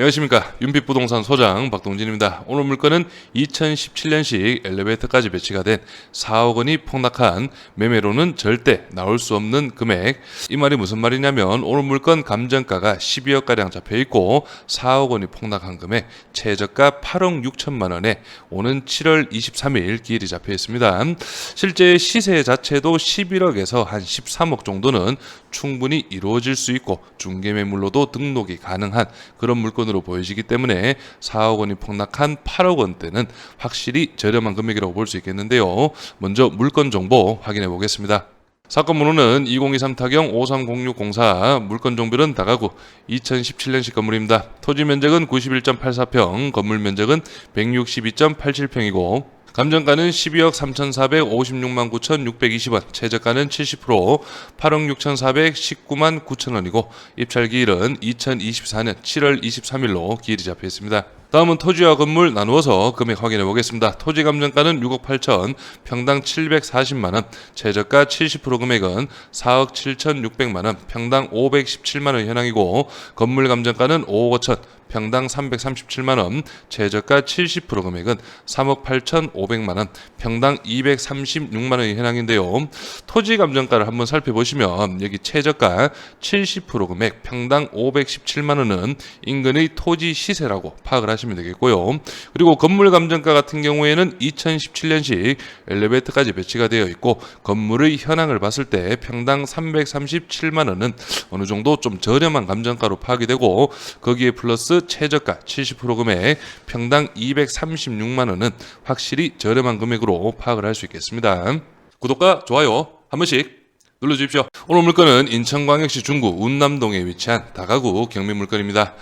안녕하십니까. 윤빛부동산 소장 박동진입니다. 오늘 물건은 2017년식 엘리베이터까지 배치가 된 4억 원이 폭락한 매매로는 절대 나올 수 없는 금액. 이 말이 무슨 말이냐면 오늘 물건 감정가가 12억가량 잡혀있고 4억 원이 폭락한 금액 최저가 8억 6천만 원에 오는 7월 23일 기일이 잡혀있습니다. 실제 시세 자체도 11억에서 한 13억 정도는 충분히 이루어질 수 있고 중개매물로도 등록이 가능한 그런 물건으로 보여지기 때문에 4억 원이 폭락한 8억 원대는 확실히 저렴한 금액이라고 볼 수 있겠는데요. 먼저 물건 정보 확인해 보겠습니다. 사건 번호는 2023 타경 530604, 물건 종별은 다가구 2017년식 건물입니다. 토지 면적은 91.84평, 건물 면적은 162.87평이고 감정가는 12억 3,456만 9,620원, 최저가는 70%, 8억 6,419만 9천원이고 입찰기일은 2024년 7월 23일로 기일이 잡혀있습니다. 다음은 토지와 건물 나누어서 금액 확인해 보겠습니다. 토지 감정가는 6억 8천, 평당 740만원, 최저가 70% 금액은 4억 7,600만원, 평당 517만원 현황이고 건물 감정가는 5억 5천, 평당 337만원, 최저가 70% 금액은 3억 8,500만원, 평당 236만원의 현황인데요. 토지 감정가를 한번 살펴보시면 여기 최저가 70% 금액 평당 517만원은 인근의 토지 시세라고 파악을 하시면 되겠고요. 그리고 건물 감정가 같은 경우에는 2017년식 엘리베이터까지 배치가 되어 있고 건물의 현황을 봤을 때 평당 337만원은 어느 정도 좀 저렴한 감정가로 파악이 되고 거기에 플러스 최저가 70% 금액 평당 236만원은 확실히 저렴한 금액으로 파악을 할 수 있겠습니다. 구독과 좋아요 한 번씩 눌러주십시오. 오늘 물건은 인천광역시 중구 운남동에 위치한 다가구 경매 물건입니다.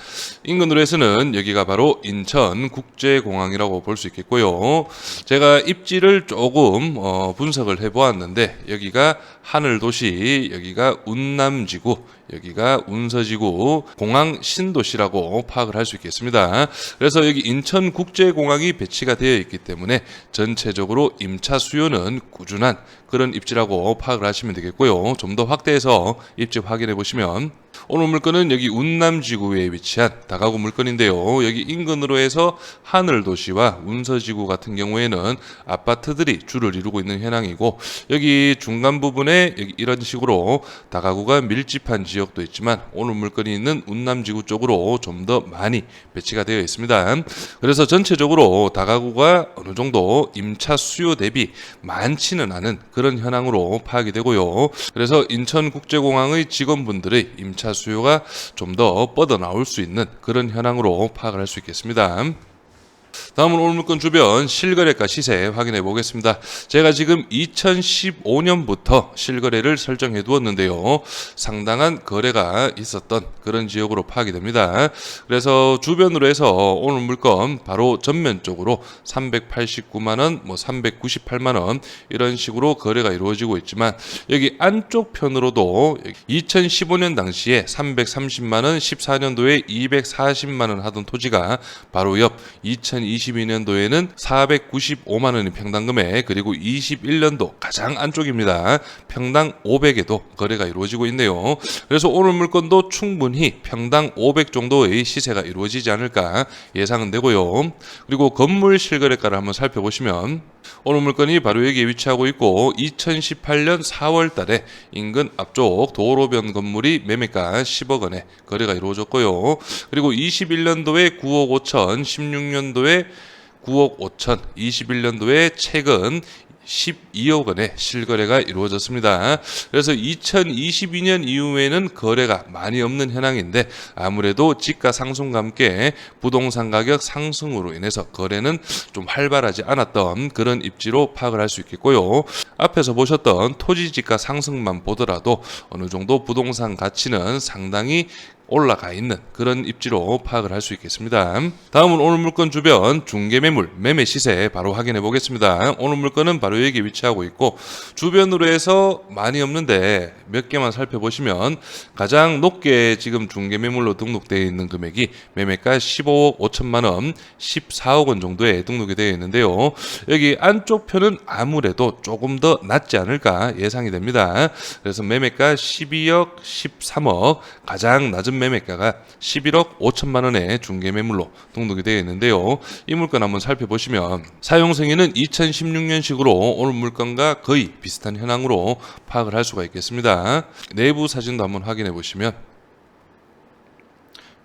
인근으로 해서는 여기가 바로 인천국제공항이라고 볼 수 있겠고요. 제가 입지를 조금 분석을 해보았는데 여기가 하늘도시, 여기가 운남지구, 여기가 운서지구, 공항 신도시라고 파악을 할 수 있겠습니다. 그래서 여기 인천국제공항이 배치가 되어 있기 때문에 전체적으로 임차 수요는 꾸준한 그런 입지라고 파악을 하시면 되겠고요. 좀 더 확대해서 입지 확인해 보시면 오늘 물건은 여기 운남지구에 위치한 다가구 물건인데요. 여기 인근으로 해서 하늘도시와 운서지구 같은 경우에는 아파트들이 주를 이루고 있는 현황이고 여기 중간 부분에 여기 이런 식으로 다가구가 밀집한 지역도 있지만 오늘 물건이 있는 운남지구 쪽으로 좀 더 많이 배치가 되어 있습니다. 그래서 전체적으로 다가구가 어느 정도 임차 수요 대비 많지는 않은 그런 현황으로 파악이 되고요. 그래서 인천국제공항의 직원분들의 임차 수요가 좀 더 뻗어나올 수 있는 그런 현황으로 파악을 할 수 있겠습니다. 다음은 오늘 물건 주변 실거래가 시세 확인해 보겠습니다. 제가 지금 2015년부터 실거래를 설정해 두었는데요. 상당한 거래가 있었던 그런 지역으로 파악이 됩니다. 그래서 주변으로 해서 오늘 물건 바로 전면 쪽으로 389만원, 398만원 이런 식으로 거래가 이루어지고 있지만 여기 안쪽 편으로도 2015년 당시에 330만원, 14년도에 240만원 하던 토지가 바로 옆 2022년도에는 495만원의 평당 금액, 그리고 21년도 가장 안쪽입니다. 평당 500에도 거래가 이루어지고 있네요. 그래서 오늘 물건도 충분히 평당 500 정도의 시세가 이루어지지 않을까 예상은 되고요. 그리고 건물 실거래가를 한번 살펴보시면 오늘 물건이 바로 여기에 위치하고 있고 2018년 4월 달에 인근 앞쪽 도로변 건물이 매매가 10억 원에 거래가 이루어졌고요. 그리고 21년도에 9억 5천, 16년도에 9억 5천, 21년도에 최근 12억 원의 실거래가 이루어졌습니다. 그래서 2022년 이후에는 거래가 많이 없는 현황인데 아무래도 지가 상승과 함께 부동산 가격 상승으로 인해서 거래는 좀 활발하지 않았던 그런 입지로 파악을 할 수 있겠고요. 앞에서 보셨던 토지 지가 상승만 보더라도 어느 정도 부동산 가치는 상당히 올라가 있는 그런 입지로 파악을 할 수 있겠습니다. 다음은 오늘 물건 주변 중개매물 매매 시세 바로 확인해 보겠습니다. 오늘 물건은 바로 바로 여기 위치하고 있고, 주변으로 해서 많이 없는데 몇 개만 살펴보시면 가장 높게 지금 중개 매물로 등록되어 있는 금액이 매매가 15억 5천만 원, 14억 원 정도에 등록이 되어 있는데요. 여기 안쪽 편은 아무래도 조금 더 낮지 않을까 예상이 됩니다. 그래서 매매가 12억, 13억, 가장 낮은 매매가가 11억 5천만 원의 중개 매물로 등록이 되어 있는데요. 이 물건 한번 살펴보시면 사용 승인은 2016년식으로 오늘 물건과 거의 비슷한 현황으로 파악을 할 수가 있겠습니다. 내부 사진도 한번 확인해 보시면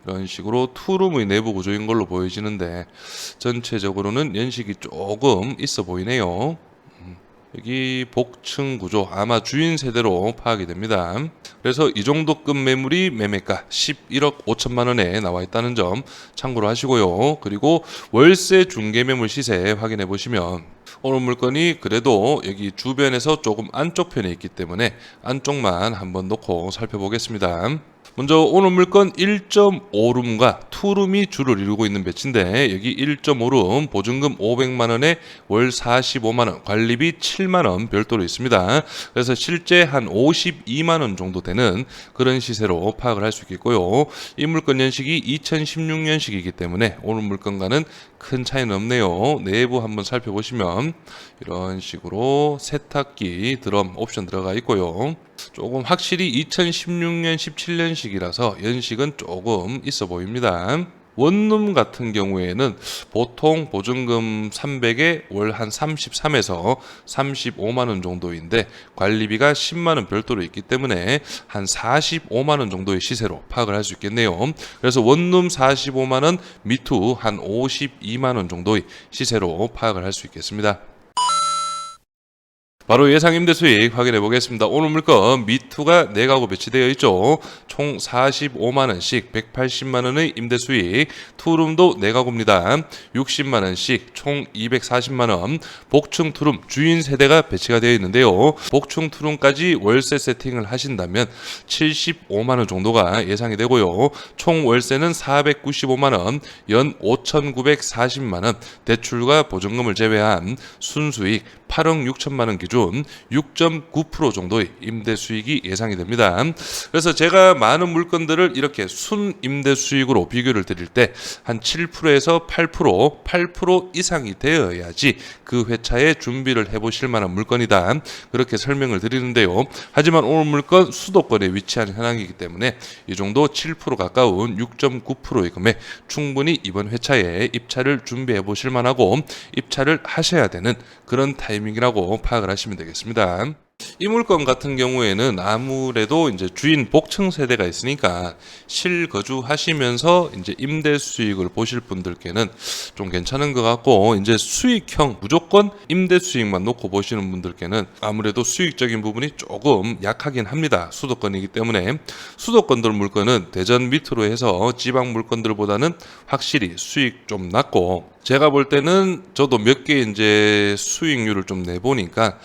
이런 식으로 투룸의 내부 구조인 걸로 보여지는데 전체적으로는 연식이 조금 있어 보이네요. 여기 복층 구조, 아마 주인 세대로 파악이 됩니다. 그래서 이 정도 급 매물이 매매가 11억 5천만 원에 나와 있다는 점 참고로 하시고요. 그리고 월세 중개 매물 시세 확인해 보시면 오늘 물건이 그래도 여기 주변에서 조금 안쪽 편에 있기 때문에 안쪽만 한번 놓고 살펴보겠습니다. 먼저 오늘 물건 1.5룸과 2룸이 주를 이루고 있는 배치인데, 여기 1.5룸 보증금 500만원에 월 45만원, 관리비 7만원 별도로 있습니다. 그래서 실제 한 52만원 정도 되는 그런 시세로 파악을 할 수 있겠고요. 이 물건 연식이 2016년식이기 때문에 오늘 물건과는 큰 차이는 없네요. 내부 한번 살펴보시면 이런 식으로 세탁기, 드럼 옵션 들어가 있고요. 조금 확실히 2016년, 17년식이라서 연식은 조금 있어 보입니다. 원룸 같은 경우에는 보통 보증금 300에 월 한 33에서 35만 원 정도인데 관리비가 10만 원 별도로 있기 때문에 한 45만 원 정도의 시세로 파악을 할 수 있겠네요. 그래서 원룸 45만 원, 미투 한 52만 원 정도의 시세로 파악을 할 수 있겠습니다. 바로 예상 임대 수익 확인해 보겠습니다. 오늘 물건 미투가 4가구 배치되어 있죠. 총 45만원씩 180만원의 임대 수익, 투룸도 4가구입니다. 60만원씩 총 240만원, 복층 투룸 주인 세대가 배치가 되어 있는데요. 복층 투룸까지 월세 세팅을 하신다면 75만원 정도가 예상이 되고요. 총 월세는 495만원, 연 5,940만원, 대출과 보증금을 제외한 순수익 8억 6천만원 기준 6.9% 정도의 임대 수익이 예상이 됩니다. 그래서 제가 많은 물건들을 이렇게 순 임대 수익으로 비교를 드릴 때 한 7%에서 8% 이상이 되어야지 그 회차에 준비를 해보실 만한 물건이다, 그렇게 설명을 드리는데요. 하지만 오늘 물건 수도권에 위치한 현황이기 때문에 이 정도 7% 가까운 6.9%의 금액 충분히 이번 회차에 입찰을 준비해 보실 만하고 입찰을 하셔야 되는 그런 타이밍이라고 파악을 하시면 되겠습니다. 이 물건 같은 경우에는 아무래도 이제 주인 복층 세대가 있으니까 실거주 하시면서 이제 임대 수익을 보실 분들께는 좀 괜찮은 것 같고, 이제 수익형 무조건 임대 수익만 놓고 보시는 분들께는 아무래도 수익적인 부분이 조금 약하긴 합니다. 수도권이기 때문에. 수도권들 물건은 대전 밑으로 해서 지방 물건들보다는 확실히 수익 좀 낮고, 제가 볼 때는 저도 몇 개 이제 수익률을 좀 내보니까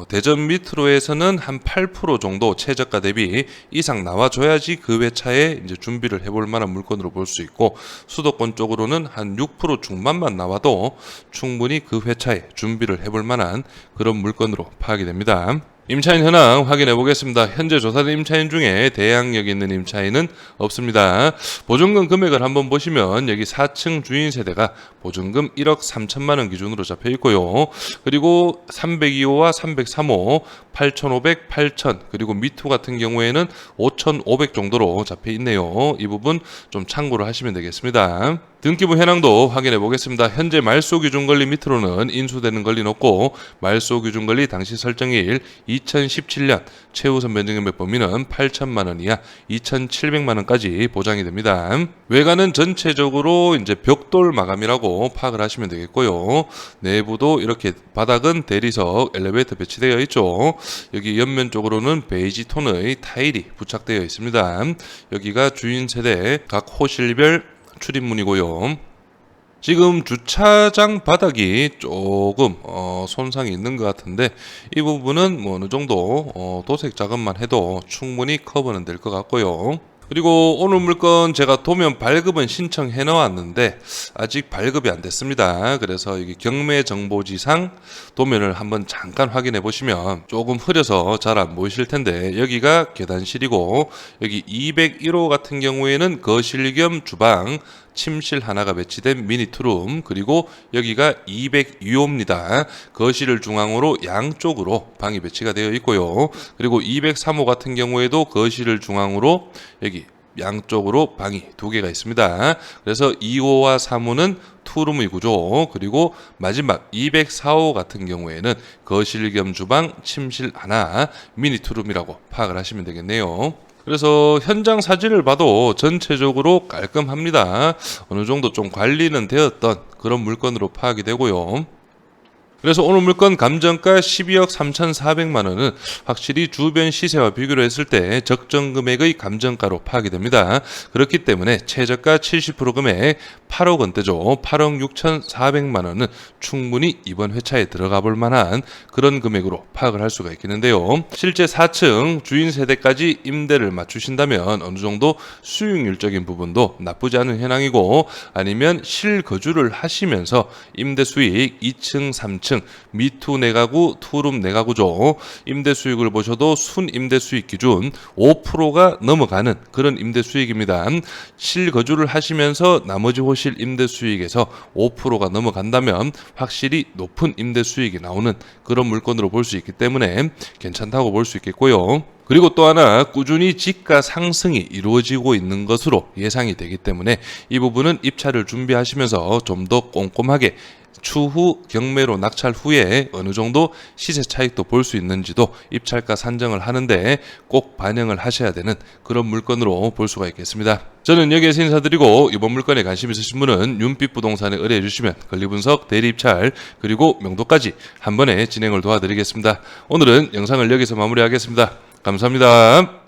대전 밑으로에서는 한 8% 정도 최저가 대비 이상 나와줘야지 그 회차에 이제 준비를 해볼 만한 물건으로 볼 수 있고, 수도권 쪽으로는 한 6% 중반만 나와도 충분히 그 회차에 준비를 해볼 만한 그런 물건으로 파악이 됩니다. 임차인 현황 확인해 보겠습니다. 현재 조사된 임차인 중에 대항력이 있는 임차인은 없습니다. 보증금 금액을 한번 보시면 여기 4층 주인 세대가 보증금 1억 3천만 원 기준으로 잡혀 있고요. 그리고 302호와 303호 8,500, 8,000, 그리고 미투 같은 경우에는 5,500 정도로 잡혀 있네요. 이 부분 좀 참고를 하시면 되겠습니다. 등기부 현황도 확인해 보겠습니다. 현재 말소 기준 권리 밑으로는 인수되는 권리는 없고, 말소 기준 권리 당시 설정일 2017년 최우선 변경금액 범위는 8천만 원 이하 2,700만 원까지 보장이 됩니다. 외관은 전체적으로 이제 벽돌 마감이라고 파악을 하시면 되겠고요. 내부도 이렇게 바닥은 대리석 엘리베이터 배치되어 있죠. 여기 옆면 쪽으로는 베이지 톤의 타일이 부착되어 있습니다. 여기가 주인 세대 각 호실별 출입문이고요. 지금 주차장 바닥이 조금 손상이 있는 것 같은데, 이 부분은 뭐 어느 정도 도색 작업만 해도 충분히 커버는 될 것 같고요. 그리고 오늘 물건 제가 도면 발급은 신청해 놓았는데 아직 발급이 안 됐습니다. 그래서 여기 경매정보지상 도면을 한번 잠깐 확인해 보시면 조금 흐려서 잘 안 보이실 텐데 여기가 계단실이고 여기 201호 같은 경우에는 거실 겸 주방 침실 하나가 배치된 미니 투룸, 그리고 여기가 202호입니다. 거실을 중앙으로 양쪽으로 방이 배치가 되어 있고요. 그리고 203호 같은 경우에도 거실을 중앙으로 여기 양쪽으로 방이 두 개가 있습니다. 그래서 2호와 3호는 투룸의 구조, 그리고 마지막 204호 같은 경우에는 거실 겸 주방 침실 하나 미니 투룸이라고 파악을 하시면 되겠네요. 그래서 현장 사진을 봐도 전체적으로 깔끔합니다. 어느 정도 좀 관리는 되었던 그런 물건으로 파악이 되고요. 그래서 오늘 물건 감정가 12억 3,400만 원은 확실히 주변 시세와 비교를 했을 때 적정 금액의 감정가로 파악이 됩니다. 그렇기 때문에 최저가 70% 금액 8억 원대죠. 8억 6,400만 원은 충분히 이번 회차에 들어가 볼 만한 그런 금액으로 파악을 할 수가 있겠는데요. 실제 4층 주인 세대까지 임대를 맞추신다면 어느 정도 수익률적인 부분도 나쁘지 않은 현황이고, 아니면 실거주를 하시면서 임대 수익 2층, 3층 미투 내가구, 투룸 내가구죠. 임대 수익을 보셔도 순 임대 수익 기준 5%가 넘어가는 그런 임대 수익입니다. 실거주를 하시면서 나머지 호실 임대 수익에서 5%가 넘어간다면 확실히 높은 임대 수익이 나오는 그런 물건으로 볼 수 있기 때문에 괜찮다고 볼 수 있겠고요. 그리고 또 하나, 꾸준히 지가 상승이 이루어지고 있는 것으로 예상이 되기 때문에 이 부분은 입찰을 준비하시면서 좀 더 꼼꼼하게 추후 경매로 낙찰 후에 어느 정도 시세 차익도 볼 수 있는지도 입찰가 산정을 하는데 꼭 반영을 하셔야 되는 그런 물건으로 볼 수가 있겠습니다. 저는 여기에서 인사드리고, 이번 물건에 관심 있으신 분은 윤빛부동산에 의뢰해 주시면 권리분석, 대리입찰, 그리고 명도까지 한 번에 진행을 도와드리겠습니다. 오늘은 영상을 여기서 마무리하겠습니다. 감사합니다.